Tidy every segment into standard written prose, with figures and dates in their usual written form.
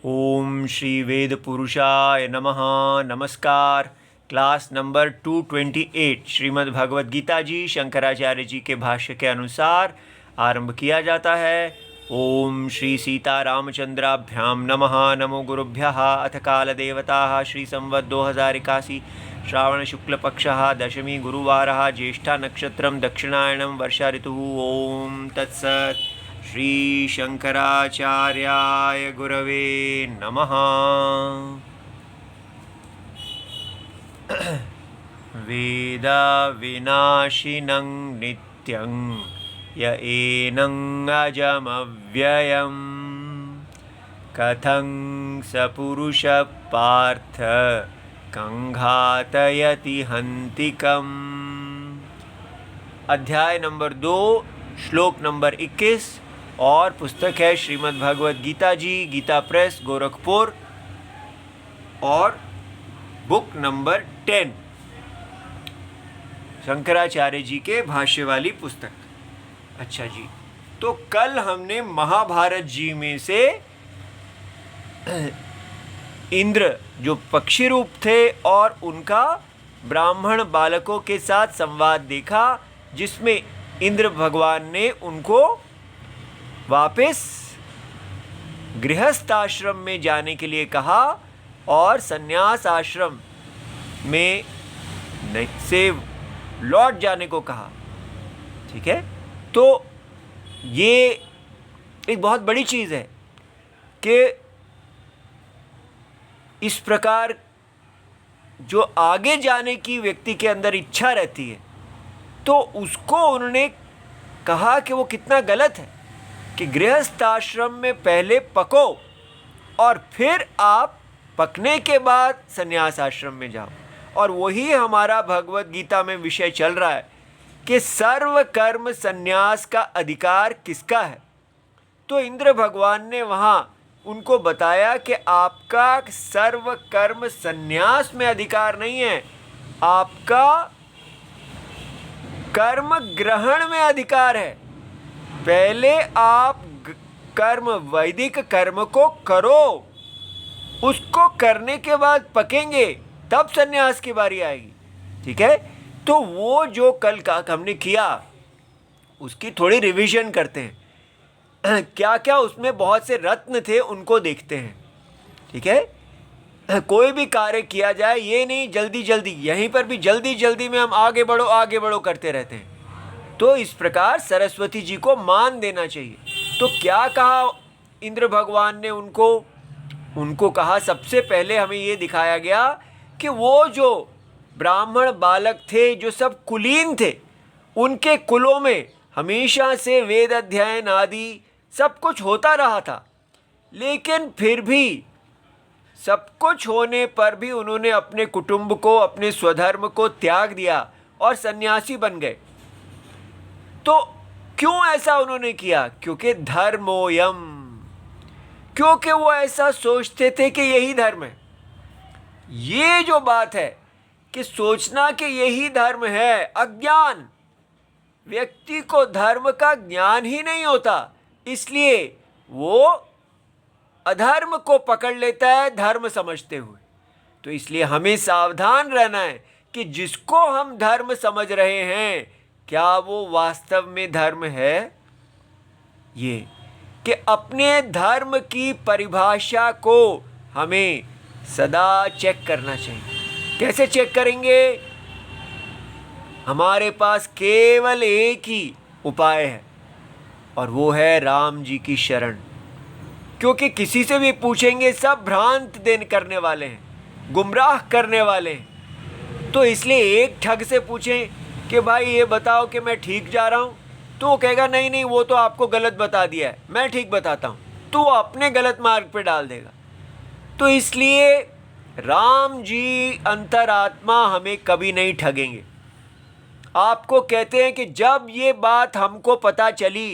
ओम श्री वेद पुरुषाय नमः। नमस्कार। क्लास नंबर 228 श्रीमद् भगवद गीता जी शंकराचार्य जी के भाष्य के अनुसार आरंभ किया जाता है। ओम श्री सीता रामचंद्राभ्याम नमः। नमो गुरुभ्यः। अथ काल देवता श्री संवत् 2081 श्रावण शुक्ल पक्षः दशमी गुरुवारः ज्येष्ठा नक्षत्रम दक्षिणायनम वर्षा ऋतुः। ओम तत्सत्। श्री शंकराचार्याय गुरवे नमः। वेदा विनाशिनं नित्यं य एनं अजमव्ययं कथं स पुरुषः पार्थ कंघातयति हन्तिकम्। अध्याय नंबर 2 श्लोक नंबर 21 और पुस्तक है श्रीमद् भगवद गीता जी, गीता प्रेस, गोरखपुर, और बुक नंबर 10 शंकराचार्य जी के भाष्य वाली पुस्तक। अच्छा जी, तो कल हमने महाभारत जी में से इंद्र जो पक्षी रूप थे और उनका ब्राह्मण बालकों के साथ संवाद देखा, जिसमें इंद्र भगवान ने उनको वापस गृहस्थ आश्रम में जाने के लिए कहा और संन्यास आश्रम में से लौट जाने को कहा। ठीक है, तो ये एक बहुत बड़ी चीज़ है कि इस प्रकार जो आगे जाने की व्यक्ति के अंदर इच्छा रहती है, तो उसको उन्होंने कहा कि वो कितना गलत है कि गृहस्थ आश्रम में पहले पको और फिर आप पकने के बाद संन्यास आश्रम में जाओ। और वही हमारा भगवत गीता में विषय चल रहा है कि सर्व कर्म संन्यास का अधिकार किसका है। तो इंद्र भगवान ने वहाँ उनको बताया कि आपका सर्व कर्म संन्यास में अधिकार नहीं है, आपका कर्म ग्रहण में अधिकार है। पहले आप कर्म, वैदिक कर्म को करो, उसको करने के बाद पकेंगे, तब संन्यास की बारी आएगी। ठीक है, तो वो जो कल का हमने किया उसकी थोड़ी रिवीजन करते हैं। क्या क्या उसमें बहुत से रत्न थे उनको देखते हैं। ठीक है, कोई भी कार्य किया जाए, ये नहीं जल्दी जल्दी, यहीं पर भी जल्दी जल्दी में हम आगे बढ़ो करते रहते हैं। तो इस प्रकार सरस्वती जी को मान देना चाहिए। तो क्या कहा इंद्र भगवान ने उनको कहा, सबसे पहले हमें ये दिखाया गया कि वो जो ब्राह्मण बालक थे जो सब कुलीन थे, उनके कुलों में हमेशा से वेद अध्ययन आदि सब कुछ होता रहा था, लेकिन फिर भी सब कुछ होने पर भी उन्होंने अपने कुटुंब को, अपने स्वधर्म को त्याग दिया और सन्यासी बन गए। तो क्यों ऐसा उन्होंने किया? क्योंकि धर्मोयम, क्योंकि वो ऐसा सोचते थे कि यही धर्म है। ये जो बात है कि सोचना कि यही धर्म है, अज्ञान। व्यक्ति को धर्म का ज्ञान ही नहीं होता, इसलिए वो अधर्म को पकड़ लेता है धर्म समझते हुए। तो इसलिए हमें सावधान रहना है कि जिसको हम धर्म समझ रहे हैं, क्या वो वास्तव में धर्म है। ये कि अपने धर्म की परिभाषा को हमें सदा चेक करना चाहिए। कैसे चेक करेंगे? हमारे पास केवल एक ही उपाय है और वो है राम जी की शरण। क्योंकि किसी से भी पूछेंगे, सब भ्रांत देन करने वाले हैं, गुमराह करने वाले हैं। तो इसलिए एक ठग से पूछें कि भाई ये बताओ कि मैं ठीक जा रहा हूँ, तो वो कहेगा नहीं नहीं, वो तो आपको गलत बता दिया है, मैं ठीक बताता हूँ, तो वो अपने गलत मार्ग पे डाल देगा। तो इसलिए राम जी अंतरात्मा हमें कभी नहीं ठगेंगे। आपको कहते हैं कि जब ये बात हमको पता चली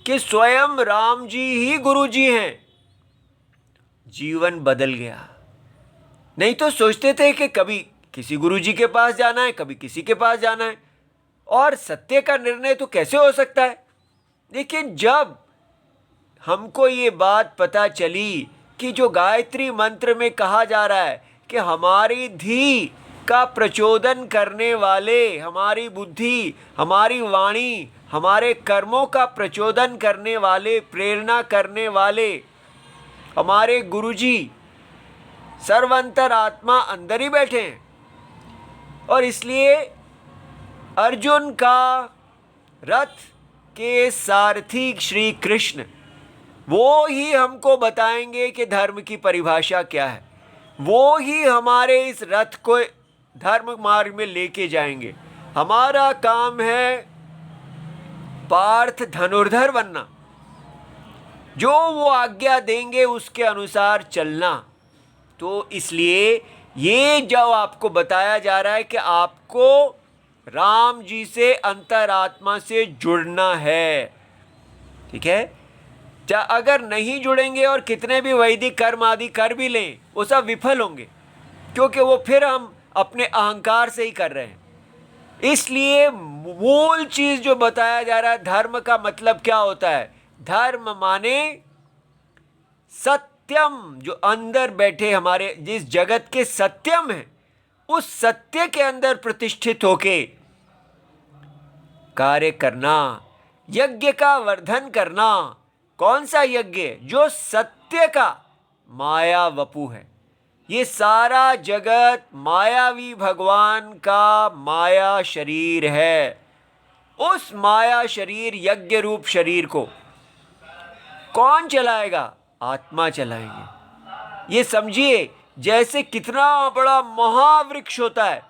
कि स्वयं राम जी ही गुरु जी हैं, जीवन बदल गया। नहीं तो सोचते थे कि कभी किसी गुरु जी के पास जाना है, कभी किसी के पास जाना है, और सत्य का निर्णय तो कैसे हो सकता है। लेकिन जब हमको ये बात पता चली कि जो गायत्री मंत्र में कहा जा रहा है कि हमारी धी का प्रचोदन करने वाले, हमारी बुद्धि, हमारी वाणी, हमारे कर्मों का प्रचोदन करने वाले, प्रेरणा करने वाले हमारे गुरुजी सर्वंतर आत्मा अंदर ही बैठे हैं। और इसलिए अर्जुन का रथ के सारथी श्री कृष्ण वो ही हमको बताएंगे कि धर्म की परिभाषा क्या है। वो ही हमारे इस रथ को धर्म मार्ग में लेके जाएंगे। हमारा काम है पार्थ धनुर्धर बनना, जो वो आज्ञा देंगे उसके अनुसार चलना। तो इसलिए ये जो आपको बताया जा रहा है कि आपको राम जी से अंतरात्मा से जुड़ना है, ठीक है। अगर नहीं जुड़ेंगे और कितने भी वैदिक कर्म आदि कर भी लें, वो सब विफल होंगे, क्योंकि वो फिर हम अपने अहंकार से ही कर रहे हैं। इसलिए मूल चीज जो बताया जा रहा है, धर्म का मतलब क्या होता है? धर्म माने सत्यम, जो अंदर बैठे हमारे जिस जगत के सत्यम है, उस सत्य के अंदर प्रतिष्ठित होके कार्य करना, यज्ञ का वर्धन करना। कौन सा यज्ञ? जो सत्य का माया वपु है। ये सारा जगत मायावी भगवान का माया शरीर है। उस माया शरीर, यज्ञ रूप शरीर को कौन चलाएगा? आत्मा चलाएंगे। ये समझिए जैसे कितना बड़ा महावृक्ष होता है,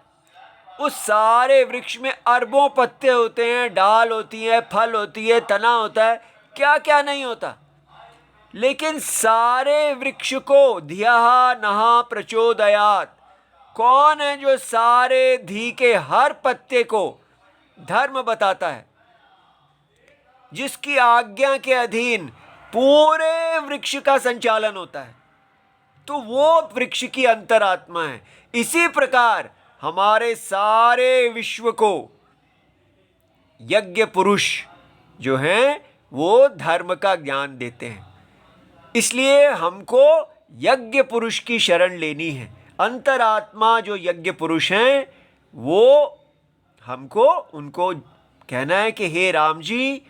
उस सारे वृक्ष में अरबों पत्ते होते हैं, डाल होती है, फल होती है, तना होता है, क्या क्या नहीं होता। लेकिन सारे वृक्ष को धिया नहा प्रचोदयात, कौन है जो सारे धी के हर पत्ते को धर्म बताता है, जिसकी आज्ञा के अधीन पूरे वृक्ष का संचालन होता है? तो वो वृक्ष की अंतरात्मा है। इसी प्रकार हमारे सारे विश्व को यज्ञ पुरुष जो हैं वो धर्म का ज्ञान देते हैं। इसलिए हमको यज्ञ पुरुष की शरण लेनी है। अंतरात्मा जो यज्ञ पुरुष हैं वो हमको उनको कहना है कि हे राम जी,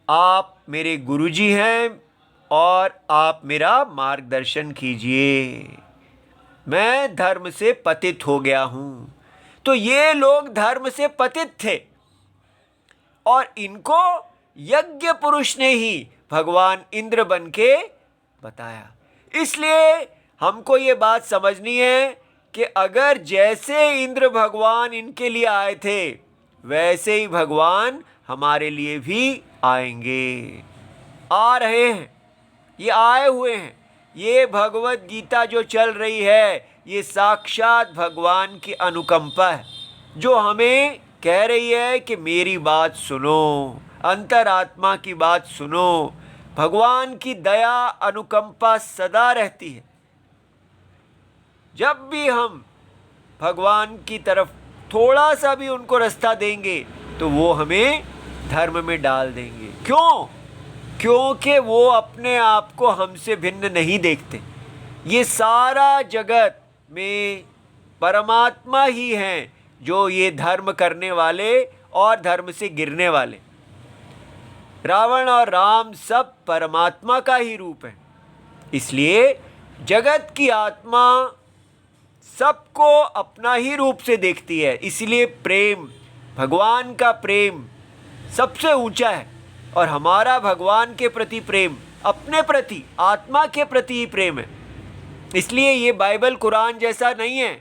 आप मेरे गुरुजी हैं और आप मेरा मार्गदर्शन कीजिए, मैं धर्म से पतित हो गया हूं। तो ये लोग धर्म से पतित थे और इनको यज्ञ पुरुष ने ही भगवान इंद्र बन के बताया। इसलिए हमको ये बात समझनी है कि अगर जैसे इंद्र भगवान इनके लिए आए थे, वैसे ही भगवान हमारे लिए भी आएंगे, आ रहे हैं, ये आए हुए हैं। ये भगवत गीता जो चल रही है, ये साक्षात भगवान की अनुकंपा है, जो हमें कह रही है कि मेरी बात सुनो, अंतरात्मा की बात सुनो। भगवान की दया अनुकंपा सदा रहती है। जब भी हम भगवान की तरफ थोड़ा सा भी उनको रास्ता देंगे तो वो हमें धर्म में डाल देंगे। क्यों? क्योंकि वो अपने आप को हमसे भिन्न नहीं देखते। ये सारा जगत में परमात्मा ही हैं जो ये धर्म करने वाले और धर्म से गिरने वाले। रावण और राम सब परमात्मा का ही रूप है। इसलिए जगत की आत्मा सबको अपना ही रूप से देखती है। इसलिए प्रेम, भगवान का प्रेम सबसे ऊंचा है और हमारा भगवान के प्रति प्रेम अपने प्रति, आत्मा के प्रति ही प्रेम है। इसलिए ये बाइबल कुरान जैसा नहीं है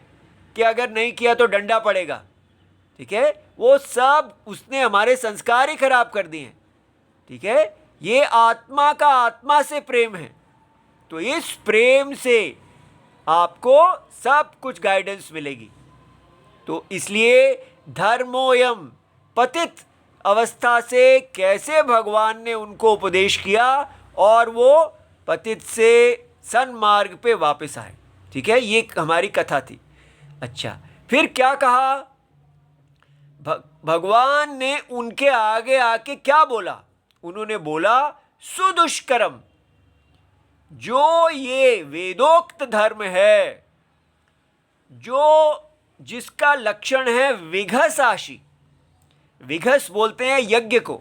कि अगर नहीं किया तो डंडा पड़ेगा, ठीक है। वो सब उसने हमारे संस्कार ही खराब कर दिए हैं, ठीक है। ये आत्मा का आत्मा से प्रेम है। तो इस प्रेम से आपको सब कुछ गाइडेंस मिलेगी। तो इसलिए धर्मोयम, पतित अवस्था से कैसे भगवान ने उनको उपदेश किया और वो पतित से सन्मार्ग पे वापस आए, ठीक है। ये हमारी कथा थी। अच्छा, फिर क्या कहा? भगवान ने उनके आगे आके क्या बोला? उन्होंने बोला सुदुष्करम, जो ये वेदोक्त धर्म है, जो जिसका लक्षण है विघसाशी, विघस बोलते हैं यज्ञ को,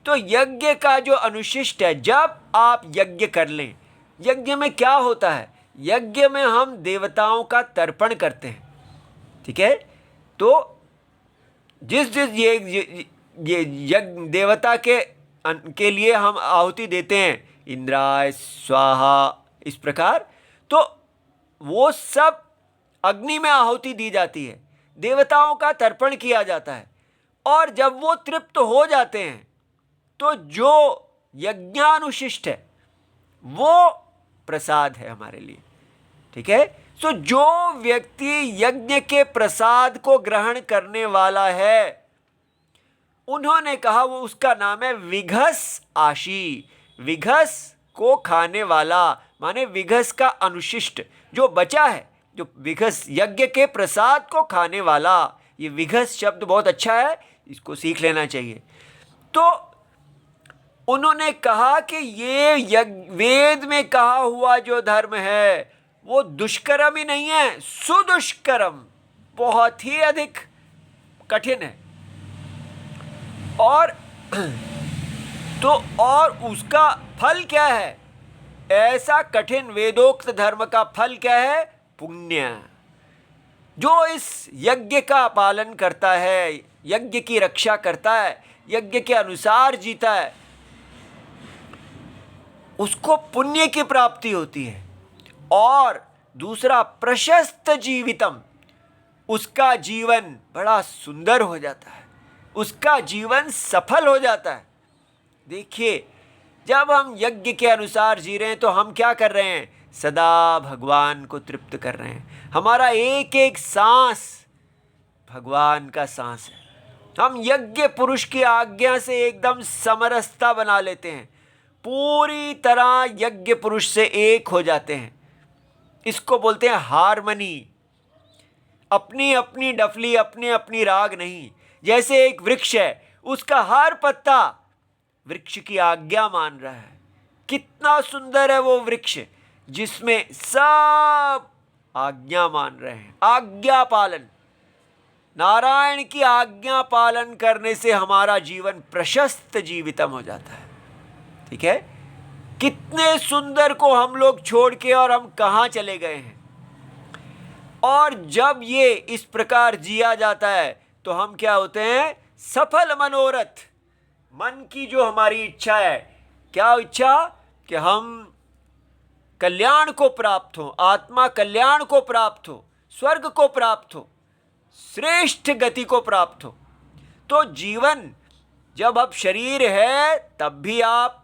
तो यज्ञ का जो अनुशिष्ट है, जब आप यज्ञ कर लें, यज्ञ में क्या होता है, यज्ञ में हम देवताओं का तर्पण करते हैं, ठीक है। तो जिस जिस ये यज्ञ देवता के लिए हम आहुति देते हैं, इंद्राय स्वाहा, इस प्रकार, तो वो सब अग्नि में आहुति दी जाती है, देवताओं का तर्पण किया जाता है, और जब वो तृप्त हो जाते हैं तो जो यज्ञानुशिष्ट है वो प्रसाद है हमारे लिए, ठीक है। तो जो व्यक्ति यज्ञ के प्रसाद को ग्रहण करने वाला है, उन्होंने कहा वो उसका नाम है विघस आशी। विघस को खाने वाला माने विघस का अनुशिष्ट जो बचा है, जो विघस यज्ञ के प्रसाद को खाने वाला, ये विघस शब्द बहुत अच्छा है, इसको सीख लेना चाहिए। तो उन्होंने कहा कि ये वेद में कहा हुआ जो धर्म है वो दुष्कर्म ही नहीं है, सुदुष्कर्म, बहुत ही अधिक कठिन है। और तो और उसका फल क्या है, ऐसा कठिन वेदोक्त धर्म का फल क्या है, पुण्य। जो इस यज्ञ का पालन करता है, यज्ञ की रक्षा करता है, यज्ञ के अनुसार जीता है, उसको पुण्य की प्राप्ति होती है। और दूसरा, प्रशस्त जीवितम, उसका जीवन बड़ा सुंदर हो जाता है, उसका जीवन सफल हो जाता है। देखिए, जब हम यज्ञ के अनुसार जी रहे हैं तो हम क्या कर रहे हैं, सदा भगवान को तृप्त कर रहे हैं। हमारा एक एक सांस भगवान का सांस है। हम यज्ञ पुरुष की आज्ञा से एकदम समरसता बना लेते हैं, पूरी तरह यज्ञ पुरुष से एक हो जाते हैं। इसको बोलते हैं हारमनी। अपनी अपनी डफली, अपनी अपनी राग नहीं। जैसे एक वृक्ष है, उसका हर पत्ता वृक्ष की आज्ञा मान रहा है। कितना सुंदर है वो वृक्ष, जिसमें सब आज्ञा मान रहे हैं। आज्ञा पालन, नारायण की आज्ञा पालन करने से हमारा जीवन प्रशस्त जीवितम हो जाता है, ठीक है। कितने सुंदर को हम लोग छोड़ के और हम कहाँ चले गए हैं। और जब ये इस प्रकार जिया जाता है तो हम क्या होते हैं, सफल मनोरथ। मन की जो हमारी इच्छा है, क्या इच्छा, कि हम कल्याण को प्राप्त हो, आत्मा कल्याण को प्राप्त हो, स्वर्ग को प्राप्त हो, श्रेष्ठ गति को प्राप्त हो। तो जीवन, जब अब शरीर है तब भी आप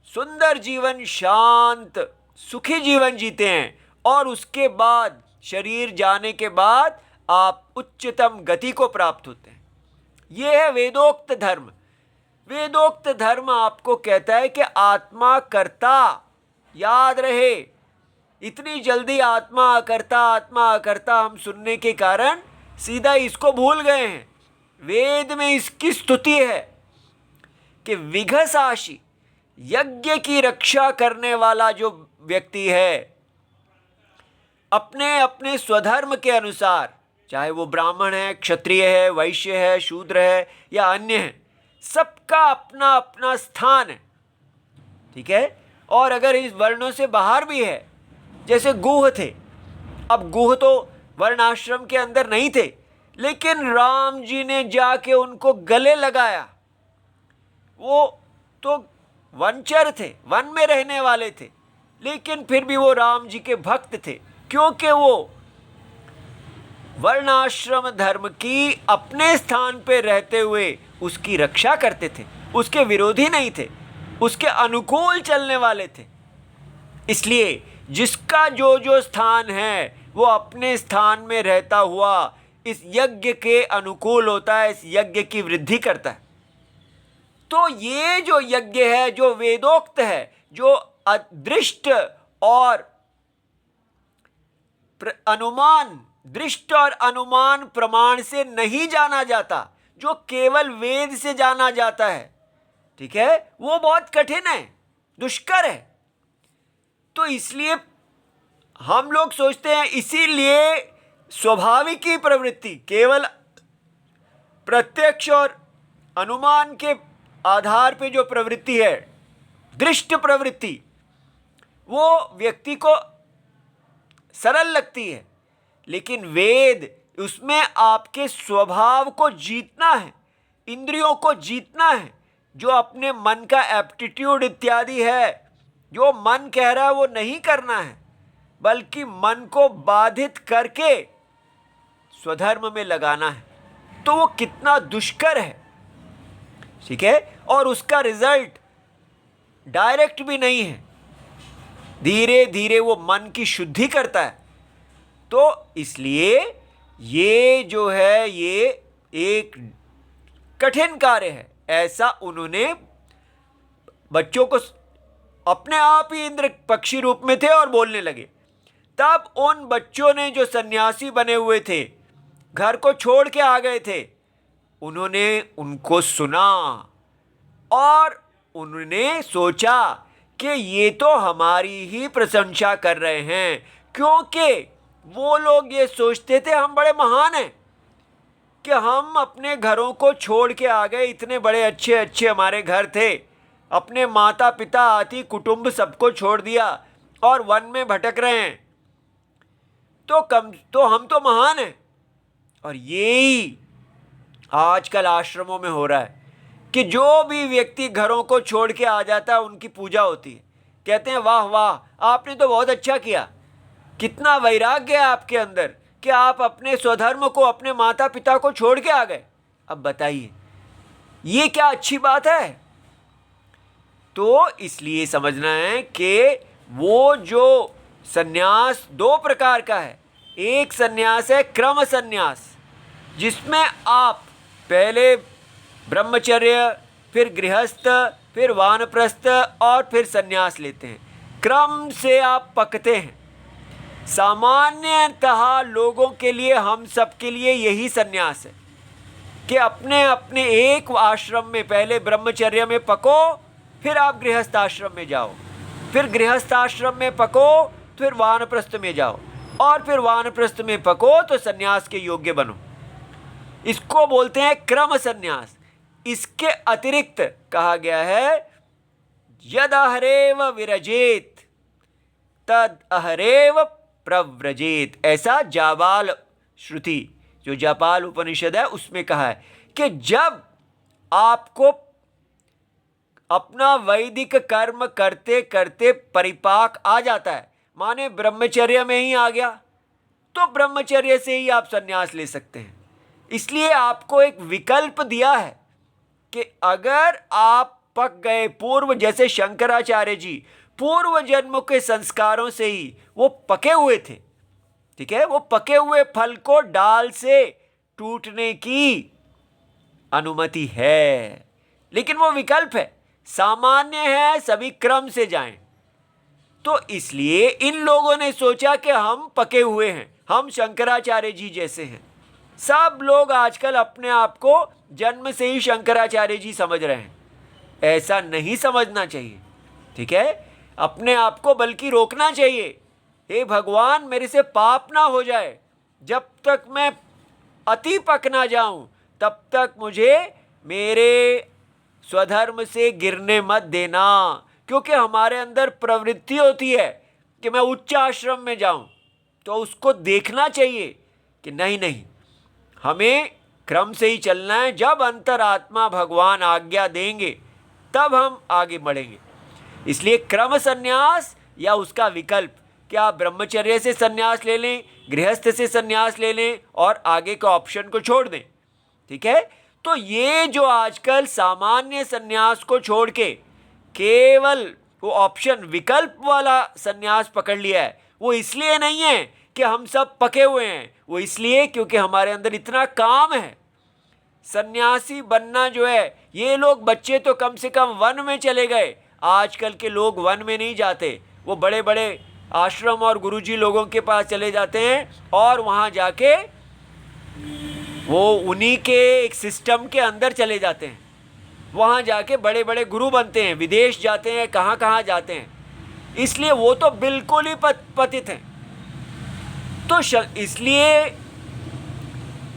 सुंदर जीवन, शांत सुखी जीवन जीते हैं, और उसके बाद शरीर जाने के बाद आप उच्चतम गति को प्राप्त होते हैं। यह है वेदोक्त धर्म। वेदोक्त धर्म आपको कहता है कि आत्मा कर्ता, याद रहे, इतनी जल्दी आत्मा अकर्ता हम सुनने के कारण सीधा इसको भूल गए हैं। वेद में इसकी स्तुति है कि विघसाशी, यज्ञ की रक्षा करने वाला जो व्यक्ति है, अपने अपने स्वधर्म के अनुसार, चाहे वो ब्राह्मण है, क्षत्रिय है, वैश्य है, शूद्र है या अन्य है, सबका अपना अपना स्थान है, ठीक है। और अगर इस वर्णों से बाहर भी है, जैसे गुह थे, अब गुह तो वर्णाश्रम के अंदर नहीं थे, लेकिन राम जी ने जाके उनको गले लगाया। वो तो वनचर थे, वन में रहने वाले थे, लेकिन फिर भी वो राम जी के भक्त थे, क्योंकि वो वर्णाश्रम धर्म की अपने स्थान पे रहते हुए उसकी रक्षा करते थे, उसके विरोधी नहीं थे, उसके अनुकूल चलने वाले थे। इसलिए जिसका जो जो स्थान है वो अपने स्थान में रहता हुआ इस यज्ञ के अनुकूल होता है, इस यज्ञ की वृद्धि करता है। तो ये जो यज्ञ है, जो वेदोक्त है, जो अदृष्ट और अनुमान, दृष्ट और अनुमान प्रमाण से नहीं जाना जाता, जो केवल वेद से जाना जाता है, ठीक है, वो बहुत कठिन है, दुष्कर है। तो इसलिए हम लोग सोचते हैं, इसीलिए स्वाभाविक ही प्रवृत्ति, केवल प्रत्यक्ष और अनुमान के आधार पे जो प्रवृत्ति है, दृष्ट प्रवृत्ति, वो व्यक्ति को सरल लगती है, लेकिन वेद उसमें आपके स्वभाव को जीतना है, इंद्रियों को जीतना है, जो अपने मन का एप्टीट्यूड इत्यादि है, जो मन कह रहा है वो नहीं करना है, बल्कि मन को बाधित करके स्वधर्म में लगाना है। तो वो कितना दुष्कर है, ठीक है, और उसका रिजल्ट डायरेक्ट भी नहीं है, धीरे धीरे वो मन की शुद्धि करता है। तो इसलिए ये जो है ये एक कठिन कार्य है, ऐसा उन्होंने बच्चों को, अपने आप ही इंद्र पक्षी रूप में थे और बोलने लगे। तब उन बच्चों ने, जो सन्यासी बने हुए थे, घर को छोड़ के आ गए थे, उन्होंने उनको सुना और उन्होंने सोचा कि ये तो हमारी ही प्रशंसा कर रहे हैं, क्योंकि वो लोग ये सोचते थे हम बड़े महान हैं कि हम अपने घरों को छोड़ के आ गए, इतने बड़े अच्छे अच्छे हमारे घर थे, अपने माता पिता आदि कुटुंब सबको छोड़ दिया और वन में भटक रहे हैं, तो हम तो महान हैं। और यही आजकल आश्रमों में हो रहा है कि जो भी व्यक्ति घरों को छोड़ के आ जाता है, उनकी पूजा होती है, कहते हैं वाह वाह आपने तो बहुत अच्छा किया, कितना वैराग्य है आपके अंदर कि आप अपने स्वधर्म को, अपने माता पिता को छोड़ के आ गए। अब बताइए ये क्या अच्छी बात है? तो इसलिए समझना है कि वो जो सन्यास दो प्रकार का है। एक सन्यास है क्रम सन्यास, जिसमें आप पहले ब्रह्मचर्य, फिर गृहस्थ, फिर वानप्रस्थ और फिर सन्यास लेते हैं, क्रम से आप पकते हैं। सामान्यतः लोगों के लिए, हम सब के लिए यही सन्यास है कि अपने अपने एक आश्रम में पहले ब्रह्मचर्य में पको, फिर आप गृहस्थ आश्रम में जाओ, फिर गृहस्थ आश्रम में पको, फिर वानप्रस्थ में जाओ, और फिर वानप्रस्थ में पको तो सन्यास के योग्य बनो। इसको बोलते हैं क्रम सन्यास। इसके अतिरिक्त कहा गया है यद अहरेव विरजेत तद अहरेव प्रव्रजेत। ऐसा जाबाल श्रुति, जो जापाल उपनिषद है, उसमें कहा है कि जब आपको अपना वैदिक कर्म करते करते परिपाक आ जाता है, माने ब्रह्मचर्य में ही आ गया, तो ब्रह्मचर्य से ही आप सन्यास ले सकते हैं। इसलिए आपको एक विकल्प दिया है कि अगर आप पक गए पूर्व, जैसे शंकराचार्य जी पूर्व जन्म के संस्कारों से ही वो पके हुए थे, ठीक है, वो पके हुए फल को डाल से टूटने की अनुमति है, लेकिन वो विकल्प है, सामान्य है, सभी क्रम से जाएं। तो इसलिए इन लोगों ने सोचा कि हम पके हुए हैं, हम शंकराचार्य जी जैसे हैं। सब लोग आजकल अपने आप को जन्म से ही शंकराचार्य जी समझ रहे हैं, ऐसा नहीं समझना चाहिए, ठीक है, अपने आप को बल्कि रोकना चाहिए। हे भगवान, मेरे से पाप ना हो जाए, जब तक मैं अति पक ना जाऊं तब तक मुझे मेरे स्वधर्म से गिरने मत देना, क्योंकि हमारे अंदर प्रवृत्ति होती है कि मैं उच्च आश्रम में जाऊं, तो उसको देखना चाहिए कि नहीं नहीं, हमें क्रम से ही चलना है। जब अंतरात्मा भगवान आज्ञा देंगे तब हम आगे बढ़ेंगे। इसलिए क्रम सन्यास या उसका विकल्प, कि आप ब्रह्मचर्य से सन्यास ले लें, गृहस्थ से सन्यास ले लें और आगे का ऑप्शन को छोड़ दें, ठीक है। तो ये जो आजकल सामान्य सन्यास को छोड़ के केवल वो ऑप्शन विकल्प वाला सन्यास पकड़ लिया है, वो इसलिए नहीं है कि हम सब पके हुए हैं, वो इसलिए क्योंकि हमारे अंदर इतना काम है। सन्यासी बनना जो है, ये लोग बच्चे तो कम से कम वन में चले गए, आजकल के लोग वन में नहीं जाते, वो बड़े बड़े आश्रम और गुरुजी लोगों के पास चले जाते हैं और वहाँ जाके वो उन्हीं के एक सिस्टम के अंदर चले जाते हैं, वहाँ जाके बड़े बड़े गुरु बनते हैं, विदेश जाते हैं, कहाँ कहाँ जाते हैं। इसलिए वो तो बिल्कुल ही पतित हैं। तो इसलिए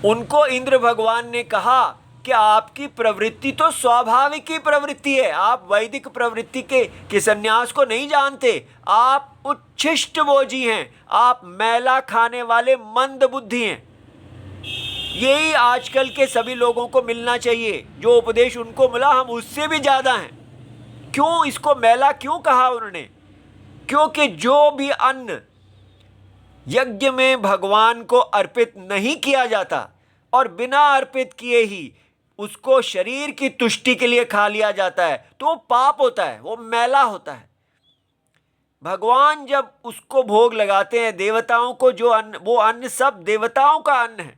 उनको इंद्र भगवान ने कहा कि आपकी प्रवृत्ति तो स्वाभाविक ही प्रवृत्ति है, आप वैदिक प्रवृत्ति के संन्यास को नहीं जानते, आप उच्छिष्ट भोजी हैं, आप मैला खाने वाले मंद बुद्धि हैं। यही आजकल के सभी लोगों को मिलना चाहिए। जो उपदेश उनको मिला हम उससे भी ज़्यादा हैं। क्यों इसको मैला क्यों कहा उन्होंने? क्योंकि जो भी अन्न यज्ञ में भगवान को अर्पित नहीं किया जाता और बिना अर्पित किए ही उसको शरीर की तुष्टि के लिए खा लिया जाता है तो वो पाप होता है, वो मैला होता है। भगवान जब उसको भोग लगाते हैं देवताओं को, जो अन्न, वो अन्न सब देवताओं का अन्न है।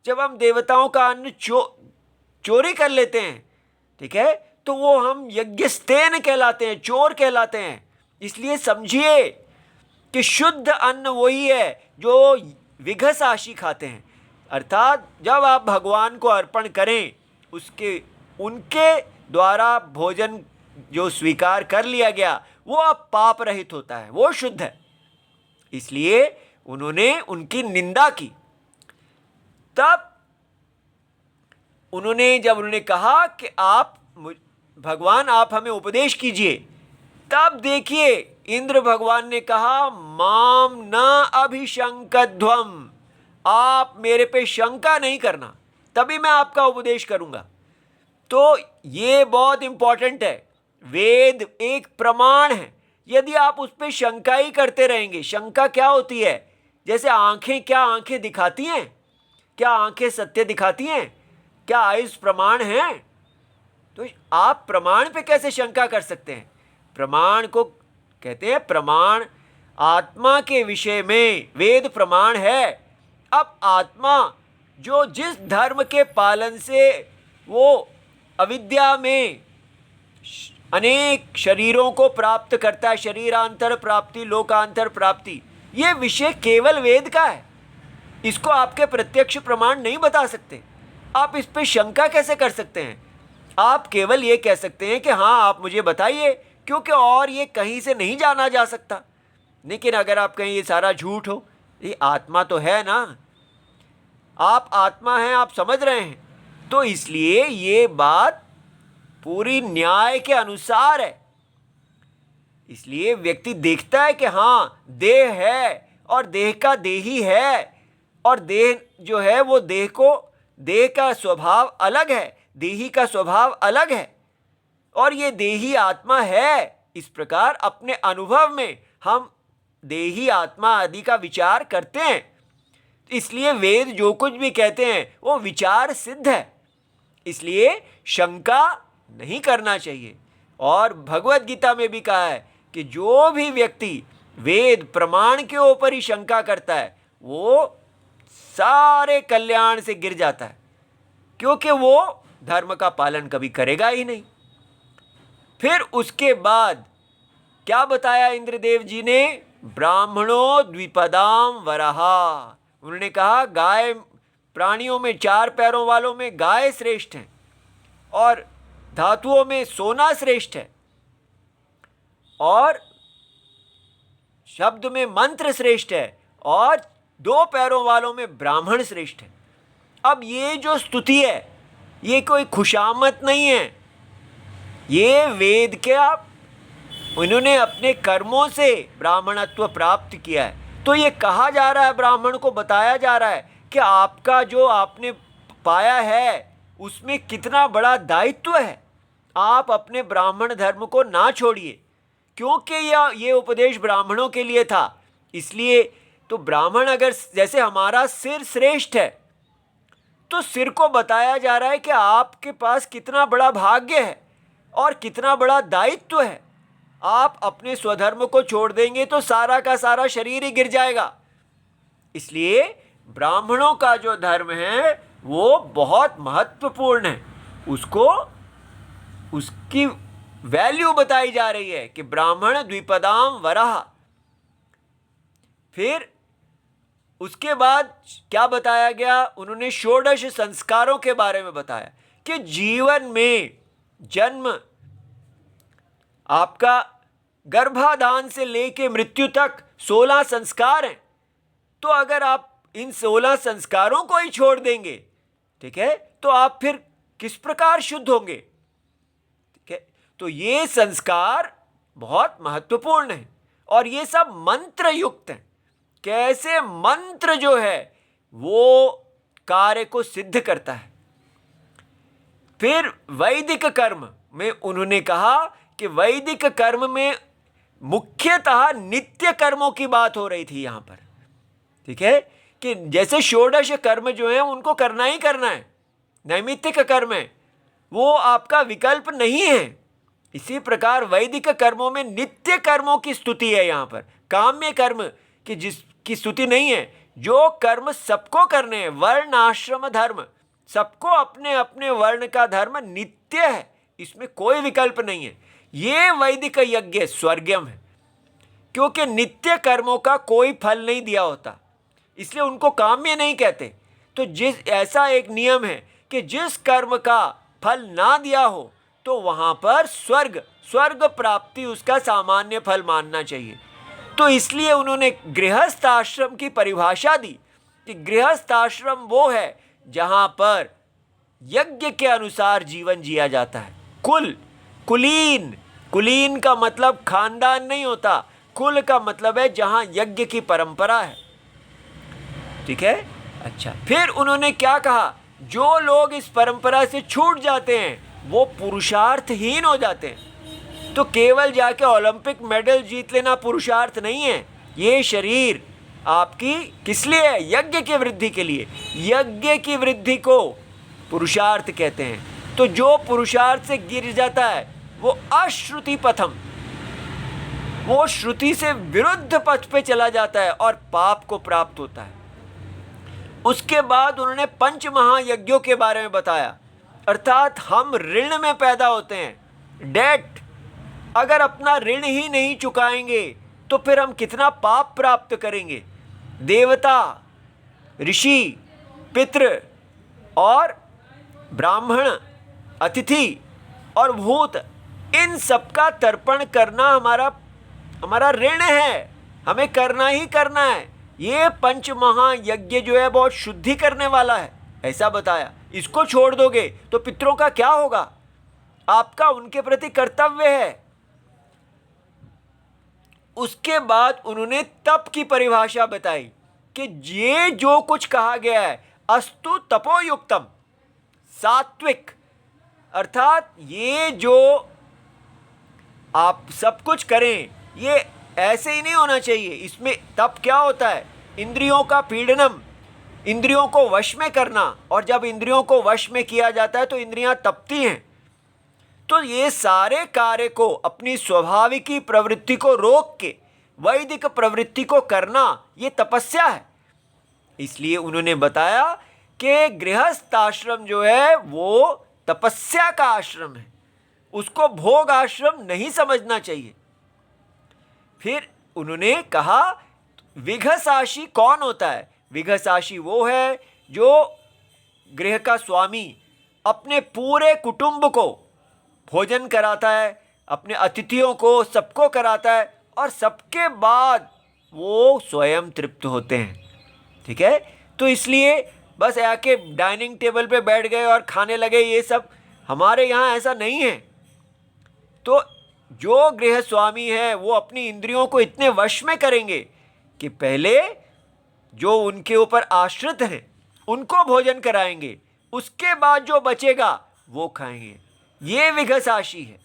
जब हम देवताओं का अन्न चोरी कर लेते हैं, ठीक है, तो वो हम यज्ञस्तेन कहलाते हैं, चोर कहलाते हैं। इसलिए समझिए कि शुद्ध अन्न वही है जो विघसाशी खाते हैं। अर्थात जब आप भगवान को अर्पण करें, उनके द्वारा भोजन जो स्वीकार कर लिया गया वो अब पाप रहित होता है, वो शुद्ध है। इसलिए उन्होंने उनकी निंदा की। तब जब उन्होंने कहा कि आप भगवान आप हमें उपदेश कीजिए, तब देखिए इंद्र भगवान ने कहा माम न अभिशंकध्वम, आप मेरे पे शंका नहीं करना, तभी मैं आपका उपदेश करूंगा। तो ये बहुत इंपॉर्टेंट है। वेद एक प्रमाण है। यदि आप उस पर शंका ही करते रहेंगे, शंका क्या होती है? जैसे आंखें, क्या आंखें दिखाती हैं? क्या आंखें सत्य दिखाती हैं? क्या आयुष प्रमाण है? तो आप प्रमाण पे कैसे शंका कर सकते हैं? प्रमाण को कहते हैं प्रमाण। आत्मा के विषय में वेद प्रमाण है। अब आत्मा जो जिस धर्म के पालन से वो अविद्या में अनेक शरीरों को प्राप्त करता है, शरीरांतर प्राप्ति, लोकांतर प्राप्ति, ये विषय केवल वेद का है। इसको आपके प्रत्यक्ष प्रमाण नहीं बता सकते। आप इस पे शंका कैसे कर सकते हैं? आप केवल ये कह सकते हैं कि हाँ आप मुझे बताइए, क्योंकि और ये कहीं से नहीं जाना जा सकता। लेकिन अगर आप कहें ये सारा झूठ हो, ये आत्मा तो है ना, आप आत्मा हैं, आप समझ रहे हैं, तो इसलिए ये बात पूरी न्याय के अनुसार है। इसलिए व्यक्ति देखता है कि हाँ देह है और देह का देही है, और देह जो है वो देह का स्वभाव अलग है, देही का स्वभाव अलग है, और ये देही आत्मा है। इस प्रकार अपने अनुभव में हम देही आत्मा आदि का विचार करते हैं। इसलिए वेद जो कुछ भी कहते हैं वो विचार सिद्ध है, इसलिए शंका नहीं करना चाहिए। और भगवत गीता में भी कहा है कि जो भी व्यक्ति वेद प्रमाण के ऊपर ही शंका करता है वो सारे कल्याण से गिर जाता है, क्योंकि वो धर्म का पालन कभी करेगा ही नहीं। फिर उसके बाद क्या बताया इंद्रदेव जी ने? ब्राह्मणों द्विपदाम वराहा। उन्होंने कहा गाय, प्राणियों में 4 पैरों वालों में गाय श्रेष्ठ है, और धातुओं में सोना श्रेष्ठ है, और शब्द में मंत्र श्रेष्ठ है, और 2 पैरों वालों में ब्राह्मण श्रेष्ठ है। अब ये जो स्तुति है ये कोई खुशामत नहीं है, ये वेद के उन्होंने अपने कर्मों से ब्राह्मणत्व प्राप्त किया है। तो ये कहा जा रहा है, ब्राह्मण को बताया जा रहा है कि आपका जो आपने पाया है उसमें कितना बड़ा दायित्व है। आप अपने ब्राह्मण धर्म को ना छोड़िए, क्योंकि ये उपदेश ब्राह्मणों के लिए था। इसलिए तो ब्राह्मण, अगर जैसे हमारा सिर श्रेष्ठ है, तो सिर को बताया जा रहा है कि आपके पास कितना बड़ा भाग्य है और कितना बड़ा दायित्व है। आप अपने स्वधर्म को छोड़ देंगे तो सारा का सारा शरीर ही गिर जाएगा। इसलिए ब्राह्मणों का जो धर्म है वो बहुत महत्वपूर्ण है, उसकी वैल्यू बताई जा रही है कि ब्राह्मण द्विपदाम वराह। फिर उसके बाद क्या बताया गया? उन्होंने षोडश संस्कारों के बारे में बताया कि जीवन में जन्म आपका गर्भाधान से लेके मृत्यु तक 16 संस्कार हैं। तो अगर आप इन 16 संस्कारों को ही छोड़ देंगे, ठीक है, तो आप फिर किस प्रकार शुद्ध होंगे? ठीक है, तो ये संस्कार बहुत महत्वपूर्ण है और ये सब मंत्र युक्त हैं। कैसे मंत्र जो है वो कार्य को सिद्ध करता है। फिर वैदिक कर्म में उन्होंने कहा कि वैदिक कर्म में मुख्यतः नित्य कर्मों की बात हो रही थी यहां पर। ठीक है, कि जैसे षोडश कर्म जो है उनको करना ही करना है, नैमित्तिक कर्म है, वो आपका विकल्प नहीं है। इसी प्रकार वैदिक कर्मों में नित्य कर्मों की स्तुति है। यहां पर काम्य कर्म की जिसकी स्तुति नहीं है। जो कर्म सबको करने हैं, वर्ण आश्रम धर्म, सबको अपने अपने वर्ण का धर्म नित्य है, इसमें कोई विकल्प नहीं है। ये वैदिक यज्ञ स्वर्गम है, क्योंकि नित्य कर्मों का कोई फल नहीं दिया होता, इसलिए उनको काम्य नहीं कहते। तो जिस ऐसा एक नियम है कि जिस कर्म का फल ना दिया हो तो वहां पर स्वर्ग प्राप्ति उसका सामान्य फल मानना चाहिए। तो इसलिए उन्होंने गृहस्थ आश्रम की परिभाषा दी कि गृहस्थ आश्रम वो है जहां पर यज्ञ के अनुसार जीवन जिया जाता है। कुलीन का मतलब खानदान नहीं होता, कुल का मतलब है जहां यज्ञ की परंपरा है। ठीक है, अच्छा, फिर उन्होंने क्या कहा? जो लोग इस परंपरा से छूट जाते हैं वो पुरुषार्थहीन हो जाते हैं। तो केवल जाके ओलंपिक मेडल जीत लेना पुरुषार्थ नहीं है। ये शरीर आपकी किस लिए है? यज्ञ की वृद्धि के लिए। यज्ञ की वृद्धि को पुरुषार्थ कहते हैं। तो जो पुरुषार्थ से गिर जाता है वो अश्रुति पथम, वो श्रुति से विरुद्ध पथ पे चला जाता है और पाप को प्राप्त होता है। उसके बाद उन्होंने पंच महायज्ञों के बारे में बताया, अर्थात हम ऋण में पैदा होते हैं, डेट। अगर अपना ऋण ही नहीं चुकाएंगे तो फिर हम कितना पाप प्राप्त करेंगे। देवता, ऋषि, पितृ और ब्राह्मण, अतिथि और भूत, इन सबका तर्पण करना हमारा ऋण है, हमें करना ही करना है। ये पंच महायज्ञ जो है बहुत शुद्धि करने वाला है, ऐसा बताया। इसको छोड़ दोगे तो पितरों का क्या होगा? आपका उनके प्रति कर्तव्य है। उसके बाद उन्होंने तप की परिभाषा बताई कि ये जो कुछ कहा गया है अस्तु तपोयुक्तम, सात्विक, अर्थात ये जो आप सब कुछ करें ये ऐसे ही नहीं होना चाहिए। इसमें तप क्या होता है? इंद्रियों का पीड़नम, इंद्रियों को वश में करना, और जब इंद्रियों को वश में किया जाता है तो इंद्रियां तपती हैं। तो ये सारे कार्य को अपनी स्वाभाविकी प्रवृत्ति को रोक के वैदिक प्रवृत्ति को करना, ये तपस्या है। इसलिए उन्होंने बताया कि गृहस्थ आश्रम जो है वो तपस्या का आश्रम है, उसको भोग आश्रम नहीं समझना चाहिए। फिर उन्होंने कहा विघसाशी कौन होता है? विघसाशी वो है जो गृह का स्वामी अपने पूरे कुटुंब को भोजन कराता है, अपने अतिथियों को सबको कराता है, और सबके बाद वो स्वयं तृप्त होते हैं। ठीक है, तो इसलिए बस आके डाइनिंग टेबल पे बैठ गए और खाने लगे, ये सब हमारे यहाँ ऐसा नहीं है। तो जो गृह स्वामी है वो अपनी इंद्रियों को इतने वश में करेंगे कि पहले जो उनके ऊपर आश्रित हैं उनको भोजन कराएंगे, उसके बाद जो बचेगा वो खाएंगे। ये विघसाशी है।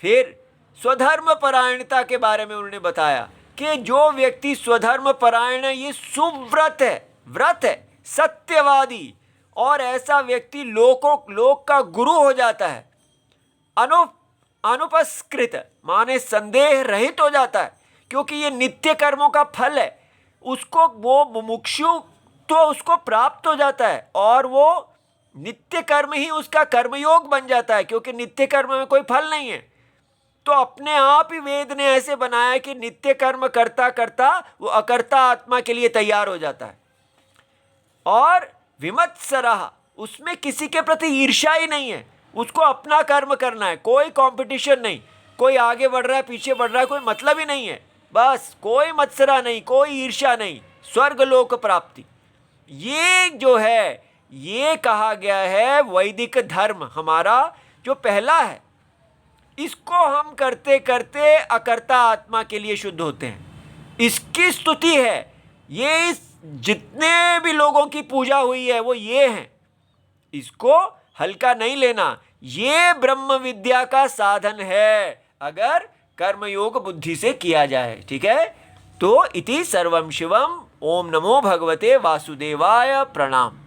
फिर स्वधर्म परायणता के बारे में उन्होंने बताया कि जो व्यक्ति स्वधर्म परायण है ये सुव्रत है, व्रत है, सत्यवादी, और ऐसा व्यक्ति लोक का गुरु हो जाता है। अनुपस्कृत माने संदेह रहित हो जाता है, क्योंकि ये नित्य कर्मों का फल है। उसको वो मुमुक्षु तो उसको प्राप्त हो जाता है, और वो नित्य कर्म ही उसका कर्मयोग बन जाता है, क्योंकि नित्य कर्म में कोई फल नहीं है। तो अपने आप ही वेद ने ऐसे बनाया कि नित्य कर्म करता करता वो अकर्ता आत्मा के लिए तैयार हो जाता है। और विमत्सरः, उसमें किसी के प्रति ईर्ष्या ही नहीं है, उसको अपना कर्म करना है, कोई कंपटीशन नहीं। कोई आगे बढ़ रहा है, पीछे बढ़ रहा है, कोई मतलब ही नहीं है। बस कोई मत्सरा नहीं, कोई ईर्ष्या नहीं, स्वर्ग लोक प्राप्ति। ये जो है, ये कहा गया है वैदिक धर्म हमारा जो पहला है। इसको हम करते करते अकर्ता आत्मा के लिए शुद्ध होते हैं। इसकी स्तुति है। ये इस जितने भी लोगों की पूजा हुई है वो ये हैं। इसको हल्का नहीं लेना। ये ब्रह्म विद्या का साधन है अगर कर्मयोग बुद्धि से किया जाए। ठीक है, तो इति सर्वम शिवम। ओम नमो भगवते वासुदेवाय। प्रणाम।